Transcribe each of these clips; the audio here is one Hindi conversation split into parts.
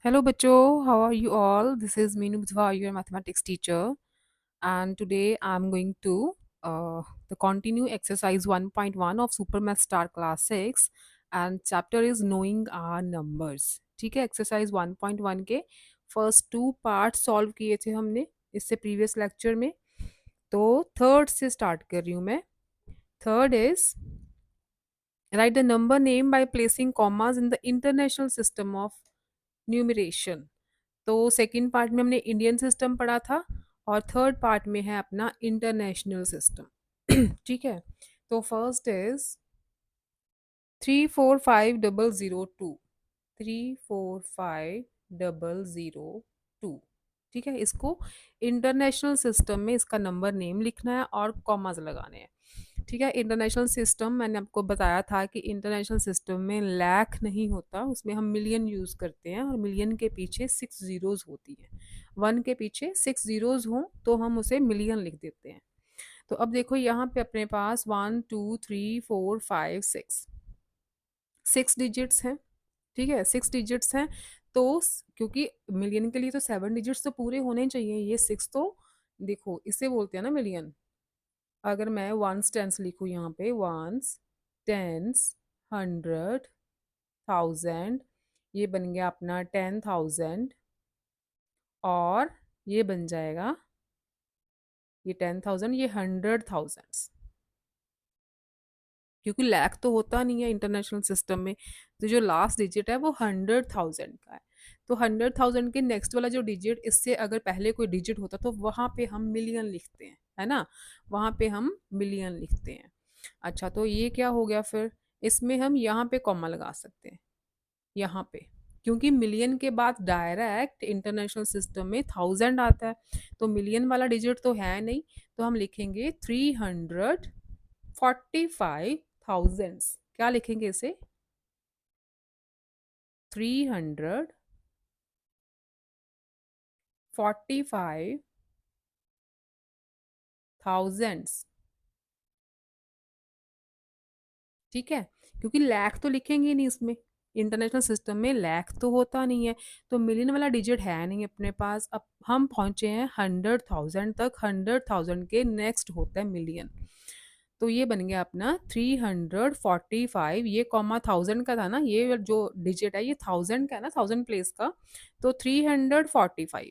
Hello, Bacho. How are you all? This is Meenu Bidwa, your mathematics teacher, and today I'm going to the continue exercise 1.1 of Super Math Star Class 6, and chapter is knowing our numbers. ठीक है, एक्सरसाइज 1.1 के फर्स्ट टू पार्ट सॉल्व किए थे हमने इससे प्रीवियस लेक्चर में. तो थर्ड से स्टार्ट कर रही हूँ मैं. Third is right the number name by placing commas in the international system of numeration. तो सेकंड पार्ट में हमने इंडियन सिस्टम पढ़ा था और थर्ड पार्ट में है अपना इंटरनेशनल सिस्टम. ठीक है, तो फर्स्ट इज 345002. 345002. ठीक है, इसको इंटरनेशनल सिस्टम में इसका नंबर नेम लिखना है और कॉमास लगाने हैं. ठीक है, इंटरनेशनल सिस्टम मैंने आपको बताया था कि इंटरनेशनल सिस्टम में लाख नहीं होता, उसमें हम मिलियन यूज़ करते हैं और मिलियन के पीछे 6 ज़ीरोज़ होती हैं. 1 के पीछे 6 ज़ीरोज़ हों तो हम उसे मिलियन लिख देते हैं. तो अब देखो यहाँ पे अपने पास 1 2 3 4 5 6 6 डिजिट्स हैं. ठीक है, 6 डिजिट्स हैं. तो क्योंकि मिलियन के लिए तो 7 डिजिट्स तो पूरे होने चाहिए, ये 6 तो देखो इसे बोलते हैं ना मिलियन. अगर मैं वंस टेंस लिखूँ यहाँ पे, वंस टेंस 100 1000, ये बन गया अपना 10,000. और ये बन जाएगा, ये 10,000, ये 100,000, क्योंकि लैख तो होता नहीं है इंटरनेशनल सिस्टम में. तो जो लास्ट डिजिट है वो 100,000 का है. तो 100,000 के नेक्स्ट वाला जो डिजिट, इससे अगर पहले कोई डिजिट होता तो वहाँ पे हम मिलियन लिखते हैं, है ना. वहाँ पे हम मिलियन लिखते हैं. अच्छा, तो ये क्या हो गया फिर, इसमें हम यहाँ पे कॉमा लगा सकते हैं, यहाँ पे, क्योंकि मिलियन के बाद डायरेक्ट इंटरनेशनल सिस्टम में 1000 आता है. तो मिलियन वाला डिजिट तो है नहीं, तो हम लिखेंगे 345,000. क्या लिखेंगे इसे, 345,000. ठीक है, क्योंकि लैख तो लिखेंगे नहीं इसमें, इंटरनेशनल सिस्टम में लैख तो होता नहीं है. तो मिलियन वाला डिजिट है नहीं अपने पास. अब हम पहुंचे हैं 100,000 तक. 100,000 के नेक्स्ट होता है मिलियन. तो ये बन गया अपना 345. ये कॉमा 1000 का था ना, ये जो डिजिट है ये 1000 का है ना, 1000 प्लेस का. तो 345,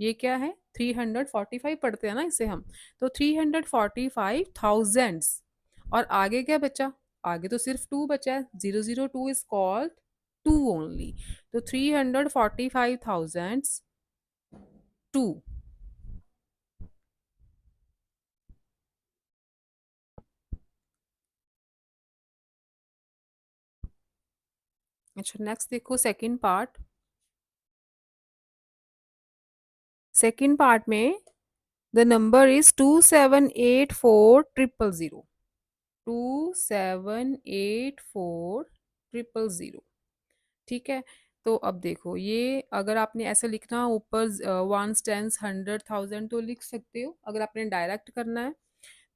ये क्या है, 345 पढ़ते हैं ना इसे हम. तो 345,000. और आगे क्या बचा, आगे तो सिर्फ 2 बचा है. 002 इज कॉल्ड 2 ओनली. तो 345,000 2. अच्छा, नेक्स्ट देखो सेकंड पार्ट. सेकंड पार्ट में द नंबर इज 2784,000. 2784,000. ठीक है, तो अब देखो ये अगर आपने ऐसे लिखना ऊपर वंस टेंस 100,000 तो लिख सकते हो. अगर आपने डायरेक्ट करना है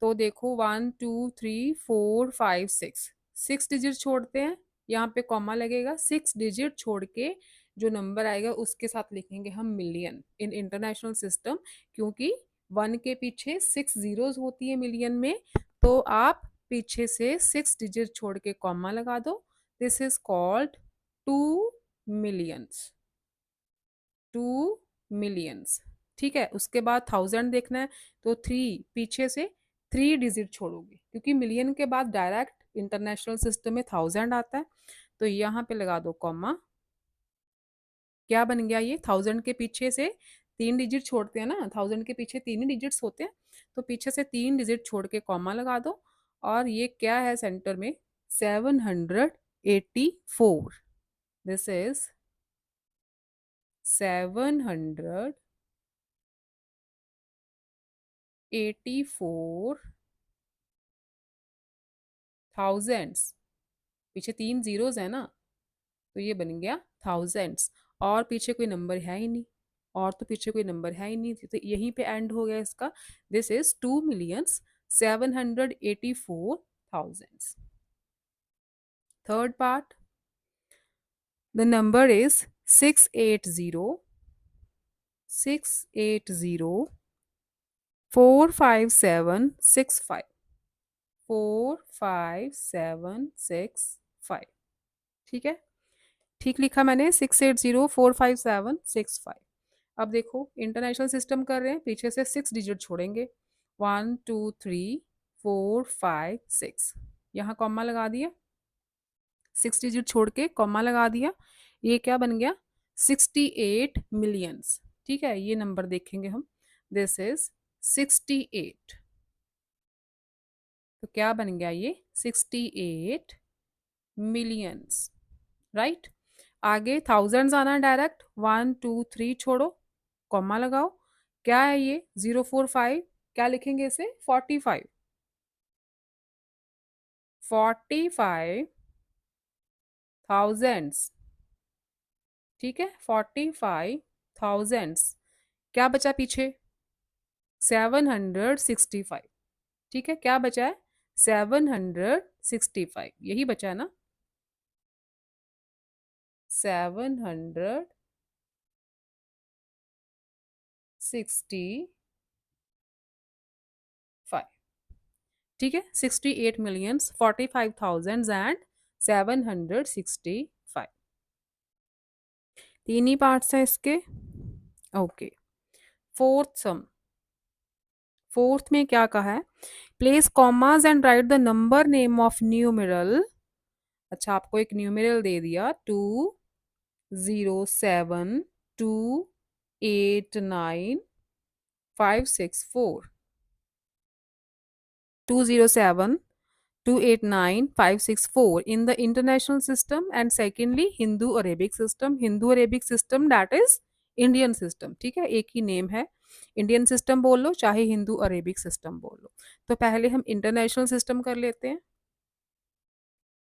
तो देखो 1 2 3 4 5 6, 6 डिजिट छोड़ते हैं, यहाँ पे कॉमा लगेगा. 6 डिजिट छोड़ के जो नंबर आएगा उसके साथ लिखेंगे हम मिलियन इन इंटरनेशनल सिस्टम. क्योंकि 1 के पीछे 6 जीरोज होती है मिलियन में, तो आप पीछे से 6 डिजिट छोड़ के कॉमा लगा दो. This is called 2 millions. 2 millions. ठीक है, उसके बाद 1000 देखना है तो 3 पीछे से 3 डिजिट छोड़ोगे, क्योंकि मिलियन के बाद डायरेक्ट इंटरनेशनल सिस्टम में 1000 आता है. तो यहाँ पे लगा दो कॉमा. क्या बन गया, ये 1000 के पीछे से 3 डिजिट छोड़ते हैं ना, 1000 के पीछे 3 ही डिजिट्स होते हैं. तो पीछे से 3 डिजिट छोड़ के कॉमा लगा दो. और ये क्या है सेंटर में, 784. This is 784,000. पीछे 3 जीरोज है ना, तो ये बन गया थाउजेंड्स. और पीछे कोई नंबर है ही नहीं, और तो पीछे कोई नंबर है ही नहीं, तो यहीं पे एंड हो गया इसका. This is 2,784,000. Third part, the number is 680 45765 ठीक है, ठीक लिखा मैंने 680 45765। अब देखो इंटरनेशनल सिस्टम कर रहे हैं, पीछे से 6 डिजिट छोड़ेंगे, 1 2 3 4 5 6, यहाँ कॉमा लगा दिया, 6 डिजिट छोड़ के कॉमा लगा दिया, ये क्या बन गया 68 मिलियंस। ठीक है, ये नंबर देखेंगे हम, दिस इज 68, तो क्या बन गया ये 68 मिलियंस, राइट। आगे थाउजेंड्स आना डायरेक्ट, 1 2 3 छोड़ो, कॉमा लगाओ, क्या है ये 045, क्या लिखेंगे इसे 45, 45 थाउजेंड्स, ठीक है 45 थाउजेंड्स, क्या बचा पीछे 765, ठीक है, क्या बचा है 765, यही बचा है ना 765, ठीक है 68 मिलियंस 45,000 एंड 765, तीन ही पार्ट्स हैं इसके। ओके, फोर्थ सम, फोर्थ में क्या कहा है, place commas and right the number name of numeral. अच्छा, आपको एक न्यूमेरल दे दिया 207289564, 207289564 in the international system, and secondly Hindu Arabic system, Hindu Arabic system that is Indian system. ठीक है, एक ही नेम है, इंडियन सिस्टम बोल लो चाहे हिंदू अरेबिक सिस्टम बोल लो। तो पहले हम इंटरनेशनल सिस्टम कर लेते हैं।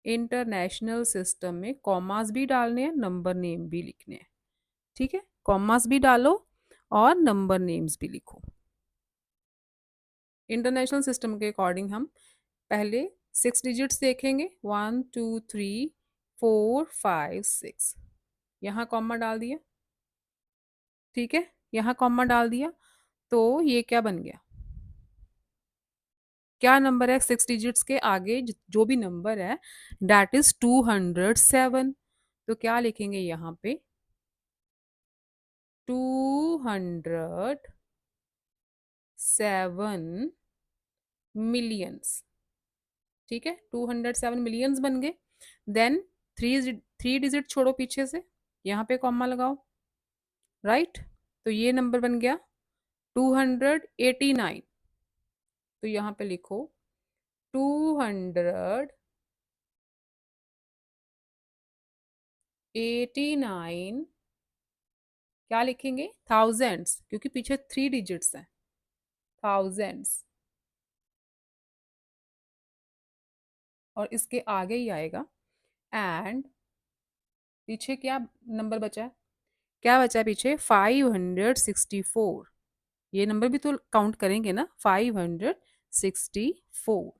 इंटरनेशनल सिस्टम में कॉमास भी डालने हैं, नंबर नेम भी लिखने हैं। ठीक है, कॉमास भी डालो और नंबर नेम्स भी लिखो। इंटरनेशनल सिस्टम के अकॉर्डिंग हम पहले 6 डिजिट्स देखेंगे, 1 2 3 4 5 6, यहाँ कॉमा डाल दिया, ठीक है, यहाँ कॉमा डाल दिया, तो ये क्या बन गया, क्या नंबर है 6 डिजिट्स के आगे जो भी नंबर है दैट इज 207, तो क्या लिखेंगे यहाँ पे 207 मिलियंस, ठीक है 207 मिलियंस बन गए। देन थ्री डिजिट छोड़ो पीछे से, यहाँ पे कॉमा लगाओ, राइट, तो ये नंबर बन गया 289, तो यहाँ पे लिखो 289, क्या लिखेंगे थाउजेंड्स, क्योंकि पीछे 3 डिजिट्स हैं, थाउजेंड्स, और इसके आगे ही आएगा एंड पीछे क्या नंबर बचा है, क्या बचा है पीछे 564, ये नंबर भी तो काउंट करेंगे ना, 564,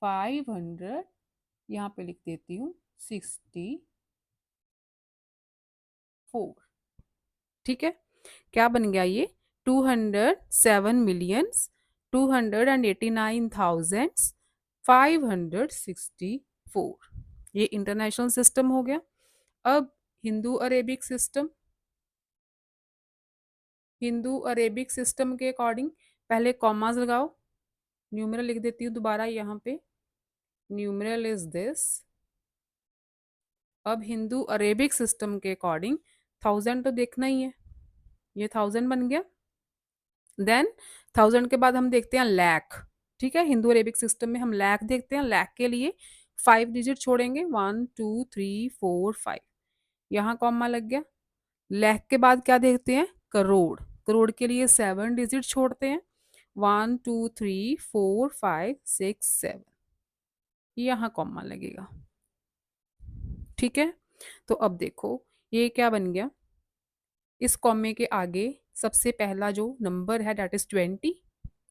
500, यहाँ पे लिख देती हूँ 64, ठीक है, क्या बन गया ये 207 मिलियंस 289,564, ये इंटरनेशनल सिस्टम हो गया। अब Hindu Arabic system, Hindu Arabic system के अकॉर्डिंग पहले कॉमास लगाओ, न्यूमेरल लिख देती हूँ दोबारा यहाँ पे, न्यूमेरल इज दिस। अब हिंदू अरेबिक सिस्टम के अकॉर्डिंग 1000 तो देखना ही है, ये 1000 बन गया। देन 1000 के बाद हम देखते हैं लैख, ठीक है, हिंदू अरेबिक सिस्टम में हम लैख देखते हैं, लैख के लिए 5 डिजिट छोड़ेंगे, 1 2 3 4 5, यहाँ कॉमा लग गया। लैख के बाद क्या देखते हैं करोड़, करोड़ के लिए 7 डिजिट छोड़ते हैं, 1 2 3 4 5 6 7, यहाँ कॉमा लगेगा, ठीक है। तो अब देखो ये क्या बन गया, इस कॉमे के आगे सबसे पहला जो नंबर है दैट इज 20,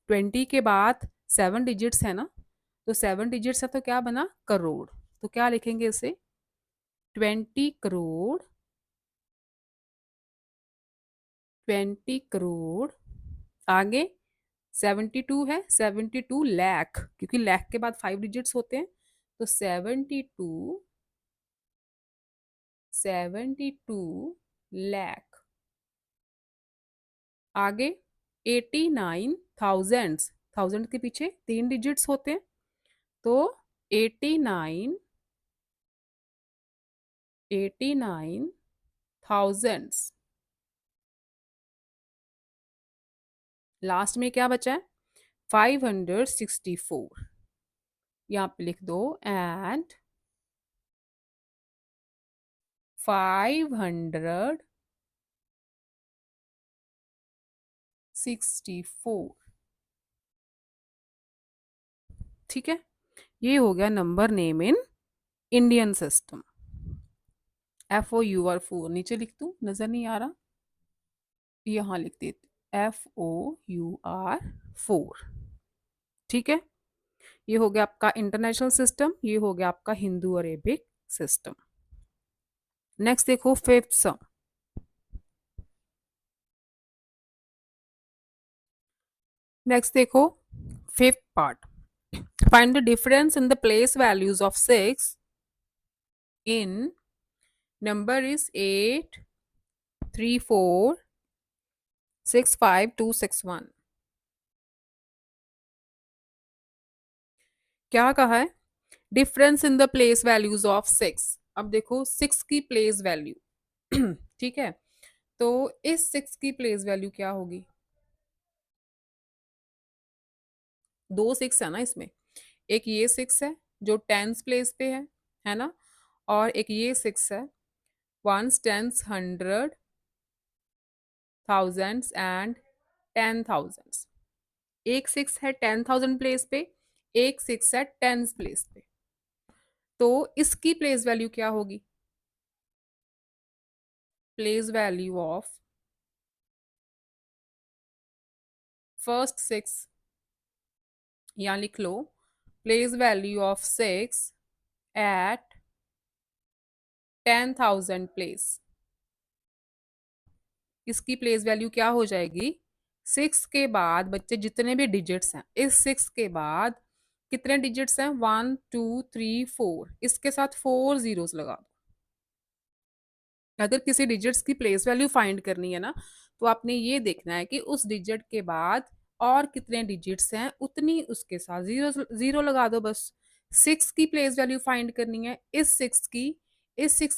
20 के बाद 7 डिजिट्स है ना, तो 7 डिजिट्स है तो क्या बना, करोड़। तो क्या लिखेंगे इसे, 20 करोड़, 20 करोड़। आगे 72 है, 72 लाख, क्योंकि लाख के बाद 5 डिजिट्स होते हैं, तो 72 आगे 89 थाउजेंड्स, थाउजेंड के पीछे 3 डिजिट्स होते हैं, तो 89 थाउजेंड्स। लास्ट में क्या बचा है, 564। यहाँ पे लिख दो, एंड 564। ठीक है, ये हो गया number name in Indian system. FOUR 4 नीचे लिख दूं, नजर नहीं आ रहा, यहाँ लिख देते FOUR 4। ठीक है, ये हो गया आपका इंटरनेशनल सिस्टम, ये हो गया आपका हिंदू अरेबिक सिस्टम। नेक्स्ट देखो फिफ्थ सम। नेक्स्ट देखो fifth part, find the difference in the place values of 6 in number is 8 3 4 6 5 2 6 1। क्या कहा है, difference in the place values of 6। अब देखो 6 की प्लेस वैल्यू ठीक है, तो इस 6 की प्लेस वैल्यू क्या होगी, 2 6 है ना इसमें, एक ये 6 है जो टेंस प्लेस पे है ना, और एक ये 6 है ones tens hundred thousands and 10,000। एक 6 है 10,000 प्लेस पे, एक 6 है टेंस प्लेस पे, तो इसकी प्लेस वैल्यू क्या होगी, प्लेस वैल्यू ऑफ फर्स्ट 6, यहाँ लिख लो, place value of 6 at 10,000 place, इसकी प्लेस वैल्यू क्या हो जाएगी, 6 के बाद बच्चे जितने भी डिजिट्स हैं, इस 6 के बाद कितने डिजिट्स हैं, 1 2 3 4, इसके साथ 4 जीरोस लगा दो। अगर किसी डिजिट्स की प्लेस वैल्यू फाइंड करनी है ना, तो आपने ये देखना है कि उस डिजिट के बाद और कितने डिजिट्स हैं, उतनी उसके साथ जीरो जीरो लगा दो बस। 6 की प्लेस वैल्यू फाइंड करनी है, इस 6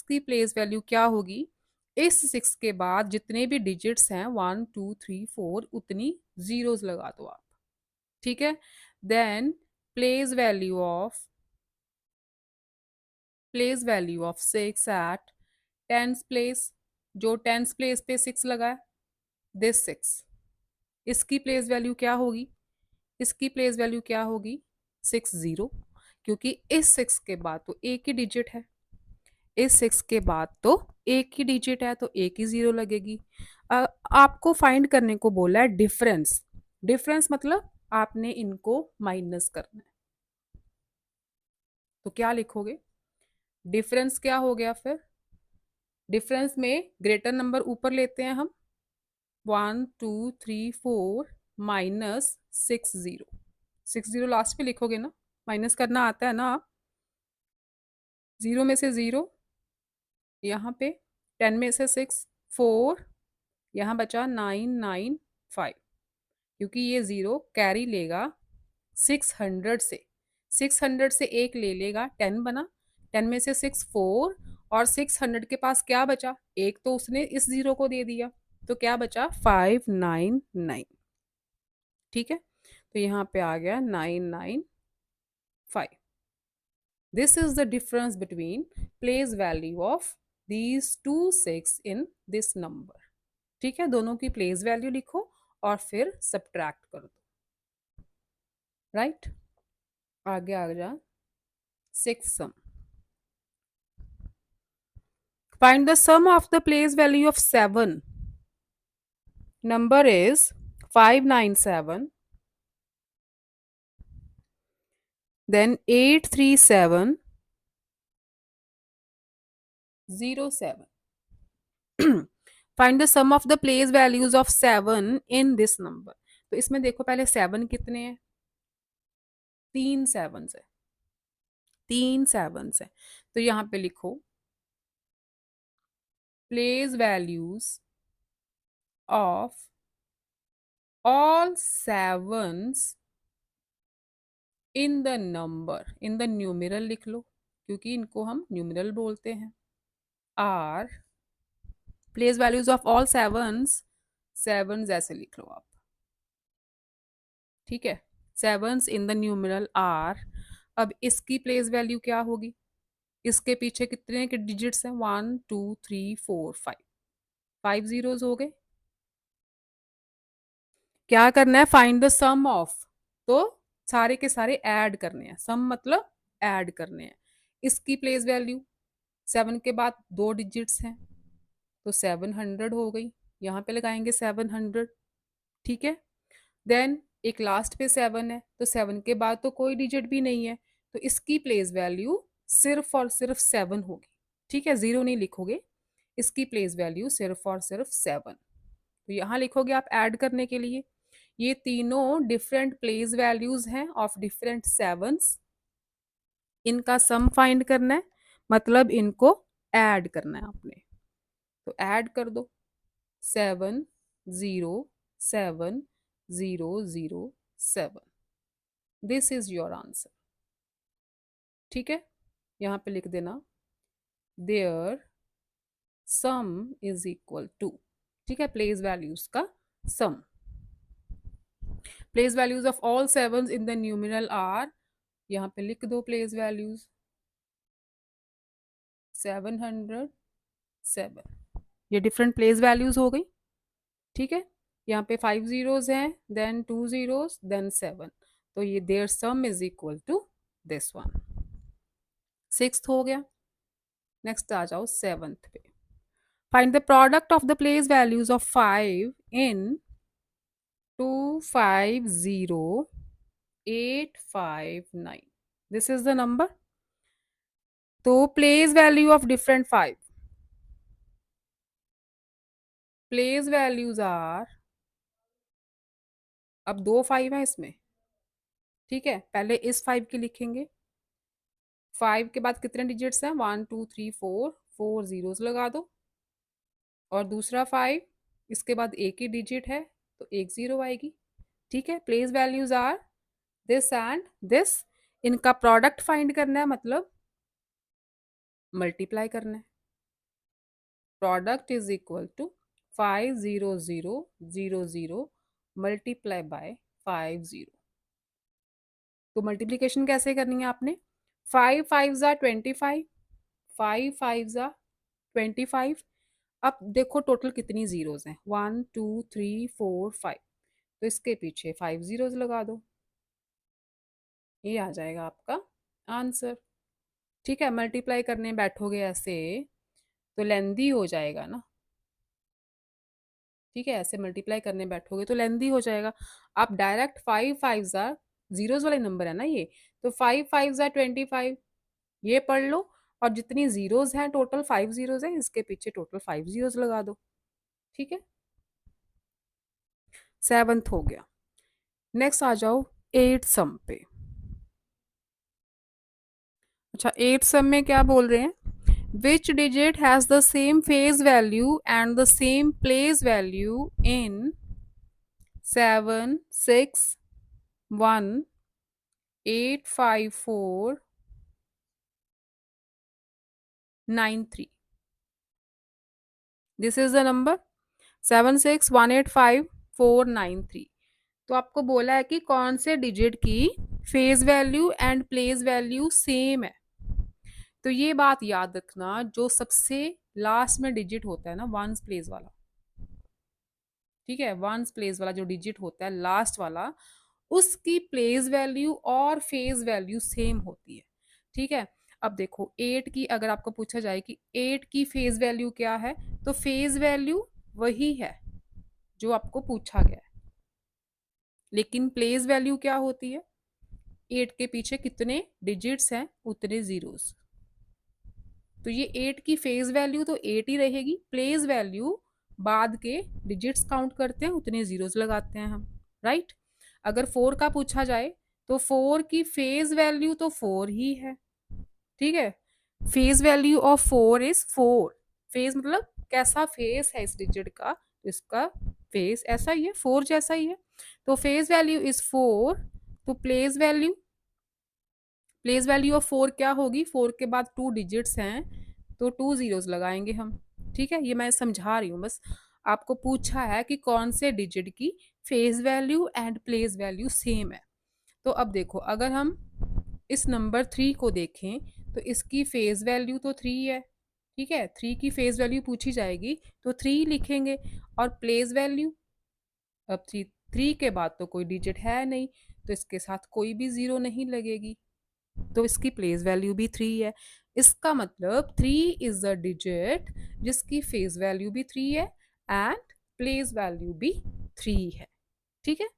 की प्लेस वैल्यू क्या होगी, इस 6 के बाद जितने भी डिजिट्स हैं 1 2 3 4, उतनी जीरोस लगा दो आप। ठीक है, then place value of six at tens place, जो टेंस प्लेस पे 6 लगा है, दिस 6, इसकी प्लेस वैल्यू क्या होगी, इसकी प्लेस वैल्यू क्या होगी, 60, क्योंकि इस 6 के बाद तो एक ही डिजिट है, इस 6 के बाद तो एक ही डिजिट है, तो एक ही जीरो लगेगी। आपको फाइंड करने को बोला है डिफरेंस, डिफरेंस मतलब आपने इनको माइनस करना है, तो क्या लिखोगे, डिफरेंस क्या हो गया फिर, डिफरेंस में ग्रेटर नंबर ऊपर लेते हैं हम, 1 2 3 4 -60, लास्ट पे लिखोगे ना, माइनस करना आता है ना आप, जीरो में से जीरो, यहाँ पे 10 में से 6 4, यहाँ बचा 995, क्योंकि ये जीरो कैरी लेगा 600 से, 600 से एक ले लेगा, 10 बना, 10 में से 6 4, और 600 के पास क्या बचा, एक तो उसने इस जीरो को दे दिया, तो क्या बचा 599। ठीक है, तो यहाँ पे आ गया 995। This is the difference between place value of these two 6 in this number. ठीक है, दोनों की प्लेस वैल्यू लिखो और फिर सब्ट्रैक्ट कर दो, राइट। आगे आ जा, six some, find the sum of the place value of 7, number is 597, then 83707 find the sum of the place values of 7 in this number. तो इसमें देखो पहले 7 कितने हैं, 3 7 है, 3 7 है। तो यहाँ पे लिखो place values of all sevens in the numeral, इन द न्यूमेरल लिख लो क्योंकि इनको हम न्यूमेरल बोलते हैं, are place values of all sevens, sevens ऐसे लिख लो आप, ठीक है, sevens in the numeral are. अब इसकी प्लेस वैल्यू क्या होगी, इसके पीछे कितने के डिजिट्स हैं, 1 2 3 4 5, 5 zeros हो गए। क्या करना है, फाइंड द सम ऑफ, तो सारे के सारे ऐड करने हैं, सम मतलब ऐड करने हैं। इसकी प्लेस वैल्यू 7 के बाद 2 डिजिट्स हैं तो 700 हो गई, यहाँ पे लगाएंगे 700, ठीक है। देन एक लास्ट पे 7 है तो 7 के बाद तो कोई डिजिट भी नहीं है, तो इसकी प्लेस वैल्यू सिर्फ और सिर्फ 7 होगी, ठीक है, 0 नहीं लिखोगे, इसकी प्लेस वैल्यू सिर्फ और सिर्फ 7। तो यहाँ लिखोगे आप ऐड करने के लिए, ये तीनों डिफरेंट प्लेस वैल्यूज हैं ऑफ डिफरेंट सेवन्स, इनका सम फाइंड करना है, मतलब इनको ऐड करना है आपने। तो ऐड कर दो, 7 0 7 0 0 7, दिस इज योर आंसर, ठीक है। यहाँ पे लिख देना their sum is equal to, ठीक है, प्लेस वैल्यूज का sum. Place values of all sevens in the numeral are, यहाँ पे लिख दो प्लेस वैल्यूज 707, ये डिफरेंट प्लेस वैल्यूज हो गई, ठीक है। यहाँ पे 5 zeros हैं, देन 2 zeros, देन 7, तो ये their sum is equal to this one. Sixth हो गया, नेक्स्ट आ जाओ सेवंथ पे। Find the product of the place values of 5 in 250859, this is the number. तो place value of different 5, place values are, अब 2 5 है इसमें, ठीक है, पहले इस 5 की लिखेंगे, 5 के बाद कितने डिजिट्स हैं, 1 2 3 4, 4 zeros लगा दो, और दूसरा 5, इसके बाद एक ही डिजिट है तो 1 0 आएगी, ठीक है। Place values are this and this, इनका प्रोडक्ट फाइंड करना है, मतलब मल्टीप्लाई करना है। Product is equal to 5 0 0 0 0 multiply by 5 0। तो मल्टीप्लीकेशन कैसे करनी है आपने, 5 5 ज़ा 25, 5 5 ज़ा 25, अब देखो टोटल कितनी जीरोज हैं, 1 2 3 4 5, तो इसके पीछे 5 zeros लगा दो, ये आ जाएगा आपका आंसर, ठीक है। मल्टीप्लाई करने बैठोगे ऐसे तो लेंदी हो जाएगा ना, ठीक है, ऐसे मल्टीप्लाई करने बैठोगे तो लेंदी हो जाएगा। आप डायरेक्ट 5 5 ज़ा, जीरोज वाले नंबर है ना ये, तो 5 5 ज़ा 25, ये पढ़ लो, और जितनी जीरोज हैं टोटल 5 zeros हैं, इसके पीछे टोटल 5 zeros लगा दो, ठीक है। सेवंथ हो गया, नेक्स्ट आ जाओ 8 सम पे। अच्छा 8 सम में क्या बोल रहे हैं, which digit has the same face value and the same place value in 7 6 1 8 5 4 9 3, this is the number 7 6 1 8 5 4 9 3। तो आपको बोला है कि कौन से डिजिट की phase value and place value same है। तो ये बात याद रखना, जो सबसे लास्ट में डिजिट होता है ना, वंस प्लेस वाला, ठीक है, वंस प्लेस वाला जो डिजिट होता है लास्ट वाला, उसकी प्लेस वैल्यू और फेज वैल्यू सेम होती है, ठीक है। अब देखो 8 की अगर आपको पूछा जाए कि 8 की फेज वैल्यू क्या है, तो फेज वैल्यू वही है जो आपको पूछा गया है, लेकिन प्लेस वैल्यू क्या होती है, 8 के पीछे कितने डिजिट्स हैं उतने जीरोस। तो ये 8 की फेज वैल्यू तो 8 ही रहेगी, प्लेस वैल्यू बाद के डिजिट्स काउंट करते हैं उतने जीरोस लगाते हैं हम, राइट। अगर 4 का पूछा जाए तो 4 की फेज वैल्यू तो 4 ही है, ठीक है। Phase value of 4 is 4। Phase मतलब कैसा फेस है इस डिजिट का, तो इसका फेस ऐसा ही है, 4 जैसा ही है। तो फेज वैल्यू इज 4। तो प्लेस वैल्यू ऑफ 4 क्या होगी, 4 के बाद 2 डिजिट्स हैं तो 2 जीरोस लगाएंगे हम, ठीक है। ये मैं समझा रही हूँ बस, आपको पूछा है कि कौन से डिजिट की phase value and place value same है। तो अब देखो, अगर हम इस नंबर 3 को देखें तो इसकी फेज वैल्यू तो 3 है, ठीक है। 3 की फेज वैल्यू पूछी जाएगी तो 3 लिखेंगे। और प्लेस वैल्यू, अब 3 के बाद तो कोई डिजिट है नहीं, तो इसके साथ कोई भी जीरो नहीं लगेगी, तो इसकी प्लेस वैल्यू भी 3 है। इसका मतलब 3 इज अ डिजिट जिसकी फेस वैल्यू भी 3 है एंड प्लेस वैल्यू भी 3 है, ठीक है।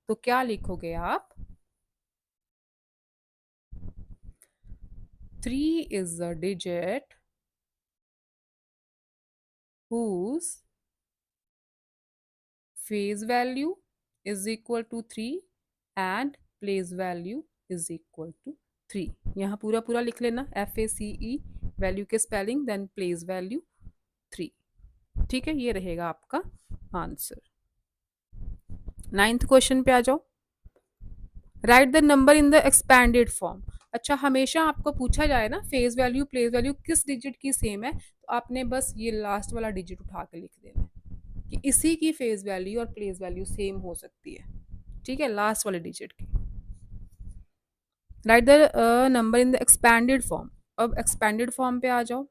तो क्या लिखोगे आप, 3 is a digit whose face value is equal to 3 and place value is equal to 3। यहाँ पूरा पूरा लिख लेना, FACE वैल्यू के स्पेलिंग देन प्लेस वैल्यू 3, ठीक है। ये रहेगा आपका आंसर। 9th क्वेश्चन पे आ जाओ। राइट द नंबर इन द एक्सपैंडेड फॉर्म। अच्छा, हमेशा आपको पूछा जाए ना फेस वैल्यू प्लेस वैल्यू किस डिजिट की सेम है, तो आपने बस ये लास्ट वाला डिजिट उठा के लिख देना है कि इसी की फेस वैल्यू और प्लेस वैल्यू सेम हो सकती है, ठीक है, लास्ट वाले डिजिट की। राइट द नंबर इन द एक्सपैंडेड फॉर्म। अब एक्सपैंडेड फॉर्म पे आ जाओ।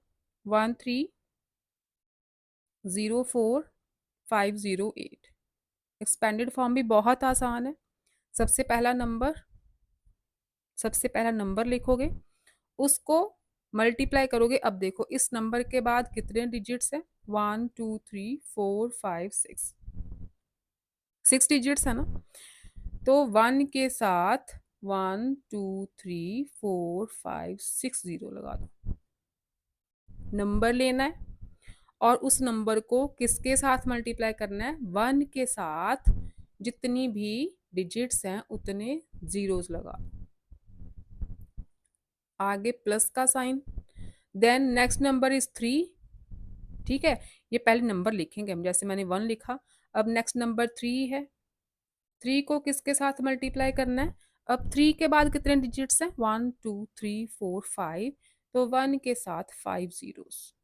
1304508। एक्सपैंडेड फॉर्म भी बहुत आसान है। सबसे पहला नंबर लिखोगे, उसको मल्टीप्लाई करोगे। अब देखो इस नंबर के बाद कितने डिजिट्स हैं, 1 2 3 4 5 6, 6 डिजिट्स है ना। तो 1 के साथ 1 2 3 4 5 6 जीरो लगा दो। नंबर लेना है और उस नंबर को किसके साथ मल्टीप्लाई करना है, 1 के साथ जितनी भी डिजिट्स हैं उतने जीरोस लगा दो। आगे प्लस का sign, then next number is 3, ठीक है। ये पहले नंबर लिखेंगे हम, जैसे मैंने 1 लिखा। अब नेक्स्ट नंबर 3 है, 3 को किसके साथ मल्टीप्लाई करना है, अब 3 के बाद कितने डिजिट्स हैं, 1 2 3 4 5, तो 1 के साथ 5 जीरोस,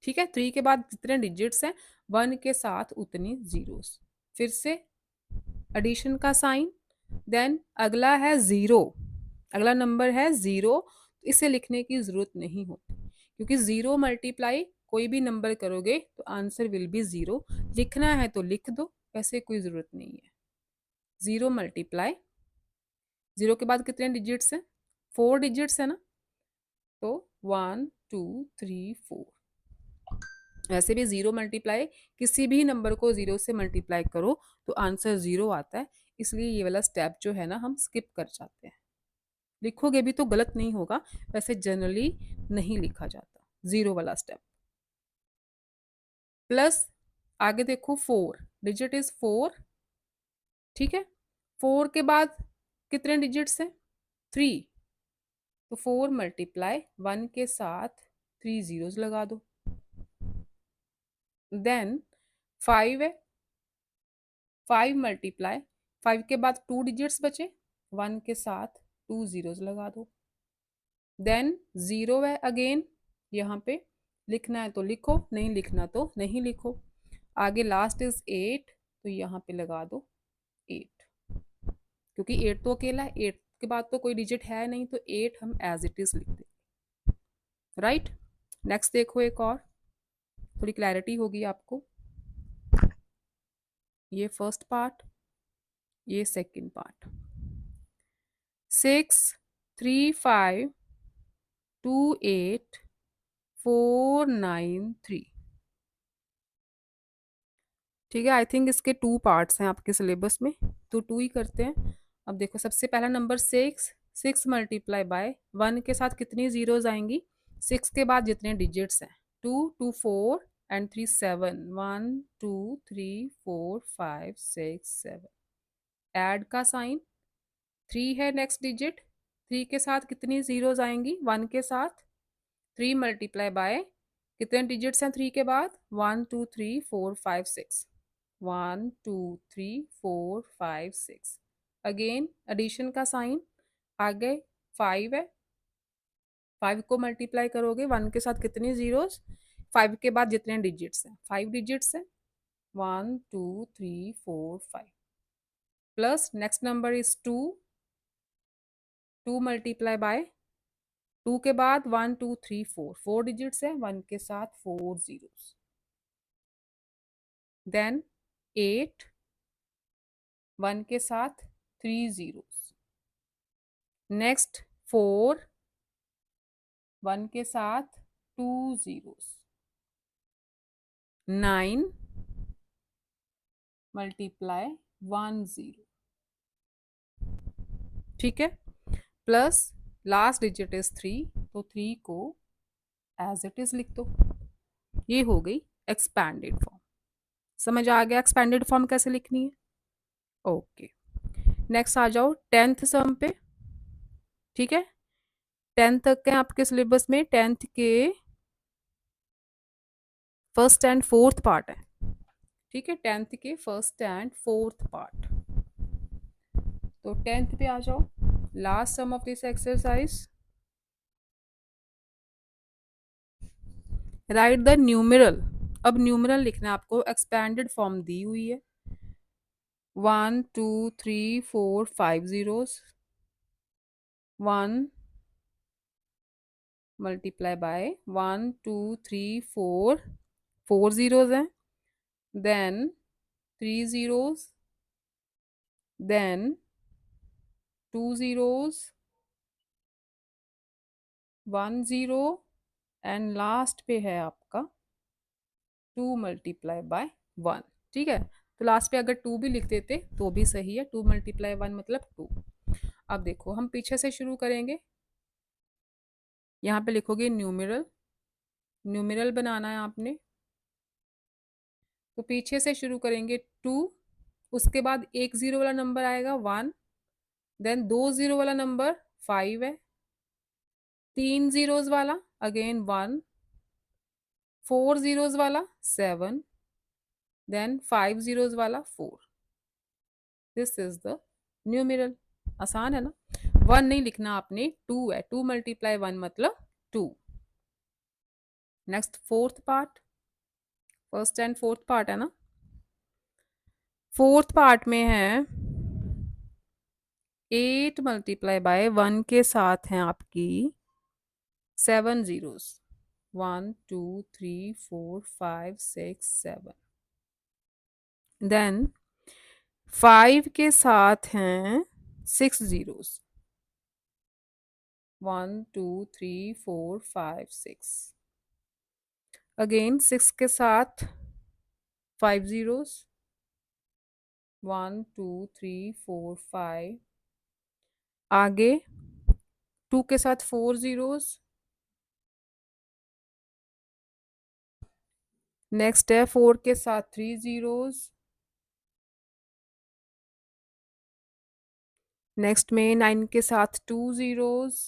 ठीक है। 3 के बाद जितने डिजिट्स हैं 1 के साथ उतनी जीरोस। फिर से एडिशन का साइन, देन अगला है जीरो, अगला नंबर है जीरो। इसे लिखने की जरूरत नहीं होती क्योंकि जीरो मल्टीप्लाई कोई भी नंबर करोगे तो आंसर विल बी जीरो। लिखना है तो लिख दो, वैसे कोई जरूरत नहीं है। जीरो मल्टीप्लाई, जीरो के बाद कितने डिजिट्स हैं, 4 डिजिट्स है ना, तो 1 2 3 4। वैसे भी जीरो मल्टीप्लाई किसी भी नंबर को जीरो से मल्टीप्लाई करो तो आंसर जीरो आता है, इसलिए ये वाला स्टेप जो है ना हम स्किप कर जाते हैं। लिखोगे भी तो गलत नहीं होगा, वैसे जनरली नहीं लिखा जाता जीरो वाला स्टेप। प्लस आगे देखो 4 डिजिट इज 4, ठीक है। 4 के बाद कितने डिजिट्स हैं, 3, तो 4 मल्टीप्लाई 1 के साथ 3 जीरोस लगा दो। देन 5 है, 5 मल्टीप्लाई 5 के बाद 2 डिजिट्स बचे, 1 के साथ 2 जीरोस लगा दो। देन 0 है अगेन, यहाँ पे लिखना है तो लिखो, नहीं लिखना तो नहीं लिखो। आगे लास्ट इज 8, तो यहाँ पे लगा दो 8, क्योंकि 8 तो अकेला है, 8 के बाद तो कोई डिजिट है नहीं, तो 8 हम एज इट इज लिख दें, राइट। नेक्स्ट देखो एक और, थोड़ी क्लैरिटी होगी आपको। ये फर्स्ट पार्ट, ये सेकंड पार्ट। 6 3 5 2 8 4 9 3, ठीक है। आई थिंक इसके 2 पार्ट्स हैं आपके सिलेबस में, तो 2 ही करते हैं। अब देखो सबसे पहला नंबर 6, 6 मल्टीप्लाई बाय 1 के साथ कितनी ज़ीरोज़ आएँगी? 6 के बाद जितने डिजिट्स हैं, 2, 2 4 एंड 3 7, 1 2 3 4 5 6 7। ऐड का साइन, 3 है नेक्स्ट डिजिट, 3 के साथ कितनी ज़ीरोज़ आएँगी? 1 के साथ 3 मल्टीप्लाई बाय कितने डिजिट्स हैं 3 के बाद? 1 2 3 4 5 6, 1 2 3 4 5 6। अगेन एडिशन का साइन, आगे 5 है, 5 को मल्टीप्लाई करोगे 1 के साथ कितनी ज़ीरोज़? 5 के बाद जितने डिजिट्स हैं, 5 डिजिट्स हैं, 1 2 3 4 5 plus next number is 2, 2 multiply by 2 के बाद 1 2 3 4, 4 डिजिट्स है, 1 के साथ 4 ज़ीरोज़। देन 8, 1 के साथ 3 ज़ीरोज़। नेक्स्ट 4, 1 के साथ 2 ज़ीरोज़। 9 मल्टीप्लाई 1 ज़ीरो, ठीक है, प्लस लास्ट डिजिट इज 3, तो 3 को एज इट इज लिख दो। ये हो गई एक्सपैंडेड फॉर्म। समझ आ गया एक्सपैंडेड फॉर्म कैसे लिखनी है? ओके, नेक्स्ट आ जाओ 10th सम पे। ठीक है, 10th तक के आपके सिलेबस में 10th के फर्स्ट एंड फोर्थ पार्ट है। ठीक है, 10th के फर्स्ट एंड फोर्थ पार्ट। तो 10th पे आ जाओ, last sum of this exercise, write the numeral. अब न्यूमेरल लिखना है आपको, एक्सपैंडेड फॉर्म दी हुई है, 1 2 3 4 5 ज़ीरोज़, 1 मल्टीप्लाई बाय 1 2 3 4, 4 ज़ीरोज़ हैं, then 3 zeros, then 2 zeros, 1 zero and last पे है आपका 2 मल्टीप्लाई बाय 1। ठीक है, तो लास्ट पे अगर 2 भी लिख देते तो भी सही है, 2 मल्टीप्लाई 1 मतलब 2। अब देखो हम पीछे से शुरू करेंगे, यहाँ पे लिखोगे न्यूमेरल, न्यूमेरल बनाना है आपने, तो पीछे से शुरू करेंगे 2, उसके बाद एक ज़ीरो वाला नंबर आएगा 1, देन 2 ज़ीरो वाला नंबर 5 है, 3 ज़ीरोज़ वाला अगेन 1, 4 ज़ीरोज़ वाला 7, देन 5 ज़ीरोज़ वाला 4। This is the numeral. आसान है ना? 1 नहीं लिखना आपने, 2 है, 2 मल्टीप्लाई 1 मतलब 2। Next fourth part, first and fourth part है ना, फोर्थ पार्ट में है 8 मल्टीप्लाई बाय 1 के साथ हैं आपकी 7 ज़ीरोज़, 1 2 3 4 5 6 7, देन 5 के साथ हैं 6 ज़ीरोज़, 1 2 3 4 5 6, अगेन 6 के साथ 5 ज़ीरोज़, 1 2 3 4 5, आगे 2 के साथ 4 ज़ीरोज़, नेक्स्ट है 4 के साथ 3 ज़ीरोज़, नेक्स्ट में 9 के साथ 2 ज़ीरोज़,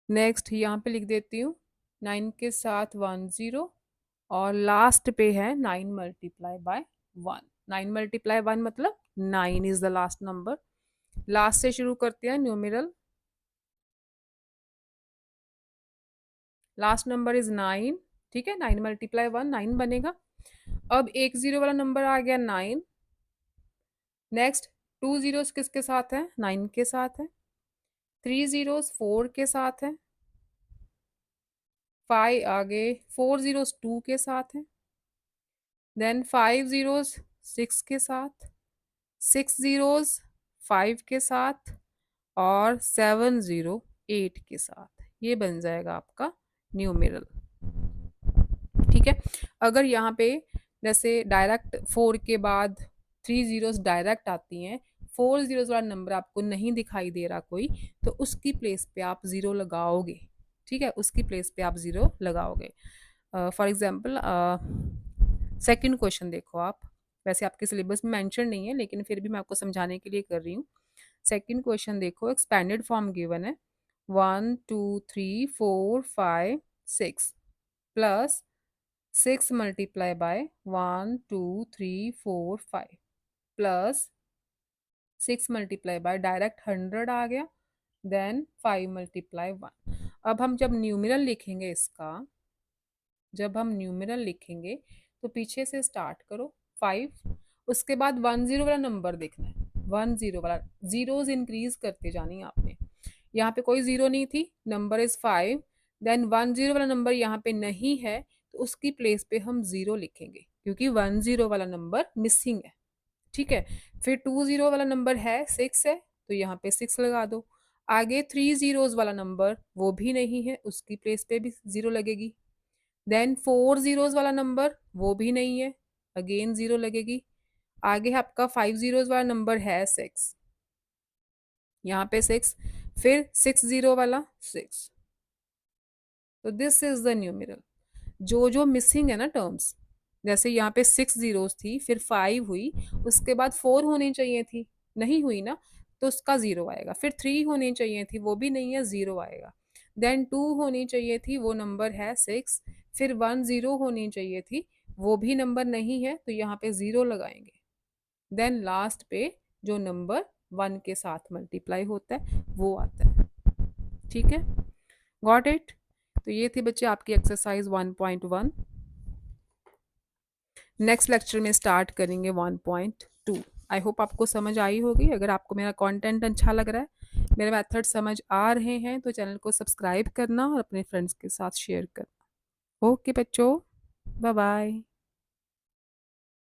नेक्स्ट यहाँ पे लिख देती हूँ 9 के साथ 1 ज़ीरो, और लास्ट पे है 9 मल्टीप्लाई बाय 1। 9 मल्टीप्लाई 1 मतलब 9 is the last number. Last से शुरू करते हैं न्यूमेरल, लास्ट नंबर इज 9। ठीक है, 9 मल्टीप्लाई 1 9 बनेगा। अब एक ज़ीरो वाला नंबर आ गया 9, नेक्स्ट 2 ज़ीरोज़ किसके साथ है? 9 के साथ है, 3 ज़ीरोज़ 4 के साथ है, 5 आगे 4 ज़ीरोज़ 2 के साथ है, देन 5 ज़ीरोज़ 6 के साथ, 6 ज़ीरोज़ 5 के साथ, और 7 ज़ीरो 8 के साथ। ये बन जाएगा आपका न्यूमेरल। ठीक है, अगर यहाँ पे जैसे डायरेक्ट 4 के बाद 3 ज़ीरोज़ डायरेक्ट आती हैं, 4 ज़ीरोज़ वाला नंबर आपको नहीं दिखाई दे रहा कोई, तो उसकी प्लेस पे आप ज़ीरो लगाओगे, ठीक है? उसकी प्लेस पे आप ज़ीरो लगाओगे। फॉर एग्ज़ाम्पल सेकंड क्वेश्चन देखो आप, वैसे आपके सिलेबस में मेंशन नहीं है लेकिन फिर भी मैं आपको समझाने के लिए कर रही हूँ। सेकंड क्वेश्चन देखो, एक्सपेंडेड फॉर्म गिवन है 1 2 3 4 5 6 plus 6 multiply by 1 2 3 4 5 plus 6 multiply by direct 100 आ गया, देन 5 मल्टीप्लाई 1। अब हम जब न्यूमेरल लिखेंगे इसका, जब हम न्यूमेरल लिखेंगे तो पीछे से स्टार्ट करो 5, उसके बाद 10 वाला नंबर देखना है, 10 वाला, जीरोज इंक्रीज करते जानी है आपने। यहाँ पे कोई जीरो नहीं थी, नंबर इज 5, देन 10 वाला नंबर यहाँ पे नहीं है तो उसकी प्लेस पे हम जीरो लिखेंगे क्योंकि 10 वाला नंबर मिसिंग है, ठीक है। फिर 20 वाला नंबर है 6 है तो यहाँ पे 6 लगा दो। आगे 3 जीरोज वाला नंबर वो भी नहीं है, उसकी प्लेस पे भी जीरो लगेगी। देन 4 जीरोज वाला नंबर वो भी नहीं है, अगेन जीरो लगेगी। आगे आपका 5 जीरोज वाला नंबर है 6, यहाँ पे 6, फिर 6 जीरो वाला 6। तो दिस इज द न्यूमेरल। जो जो मिसिंग है ना टर्म्स, जैसे यहाँ पे 6 जीरोस थी, फिर 5 हुई, उसके बाद 4 होनी चाहिए थी, नहीं हुई ना, तो उसका जीरो आएगा। फिर 3 होनी चाहिए थी, वो भी नहीं है, जीरो आएगा। देन 2 होनी चाहिए थी, वो नंबर है 6। फिर 1 जीरो होनी चाहिए थी, वो भी नंबर नहीं है, तो यहाँ पे जीरो लगाएंगे। देन लास्ट पे जो नंबर 1 के साथ मल्टीप्लाई होता है वो आता है, ठीक है। Got it. तो ये थी बच्चे आपकी एक्सरसाइज 1.1। नेक्स्ट लेक्चर में स्टार्ट करेंगे 1.2। आई होप आपको समझ आई होगी। अगर आपको मेरा कंटेंट अच्छा लग रहा है, मेरे मेथड समझ आ रहे हैं, तो चैनल को सब्सक्राइब करना और अपने फ्रेंड्स के साथ शेयर करना। ओके बच्चों, बाय बाय।